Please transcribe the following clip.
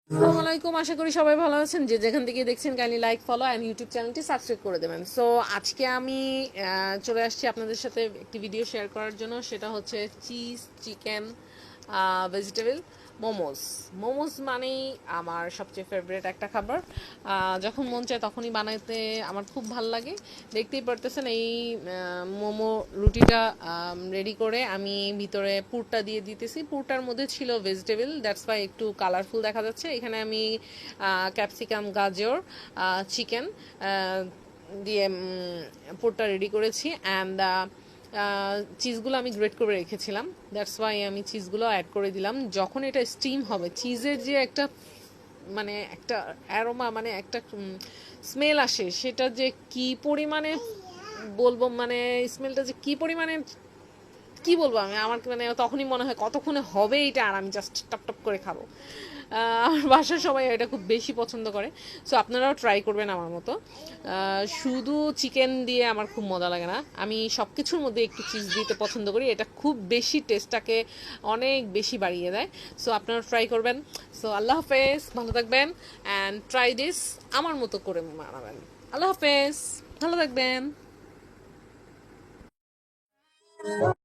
আসসালামু আলাইকুম, আশা করি সবাই ভালো আছেন। যে যেখান থেকে দেখছেন kindly like, follow and YouTube চ্যানেলটি সাবস্ক্রাইব করে দেবেন। সো আজকে আমি চলে আসছি আপনাদের সাথে একটি ভিডিও শেয়ার করার জন্য। সেটা হচ্ছে cheese, chicken, vegetable momos. Momos মানেই আমার সবচেয়ে ফেভারিট একটা খাবার। যখন মন চায় তখনই বানাইতে আমার খুব ভাল লাগে। দেখতেই পারতেছেন এই মোমো রুটিটা রেডি করে আমি ভিতরে পুরটা দিয়ে দিতেছি। পুরটার মধ্যে ছিল ভেজিটেবল, দ্যাটস ওয়াই একটু কালারফুল দেখা যাচ্ছে। এখানে আমি ক্যাপসিকাম, গাজর, চিকেন দিয়ে পুরটা রেডি করেছি। অ্যান্ড চিজগুলো আমি গ্রেট করে রেখেছিলাম, দ্যাটস ওয়াই আমি চিজগুলো অ্যাড করে দিলাম। যখন এটা স্টিম হবে, চিজের যে একটা মানে একটা অ্যারোমা, মানে একটা স্মেল আসে, সেটা যে কি পরিমাণে বলবো, মানে স্মেলটা যে কি পরিমাণে, কি বলবো আমি, আমার মানে তখনই মনে হয় কতক্ষণে হবে এটা, আর আমি জাস্ট টপ টপ করে খাবো। আমার বাসার সবাই এটা খুব বেশি পছন্দ করে। সো আপনারাও ট্রাই করবেন আমার মতো। শুধু চিকেন দিয়ে আমার খুব মজা লাগে না, আমি সব কিছুর মধ্যে একটু চিজ দিতে পছন্দ করি। এটা খুব বেশি টেস্টটাকে অনেক বেশি বাড়িয়ে দেয়। সো আপনারা ট্রাই করবেন। সো আল্লাহ হাফেজ, ভালো থাকবেন অ্যান্ড ট্রাই দিস, আমার মতো করে বানাবেন। আল্লাহ হাফেজ, ভালো থাকবেন।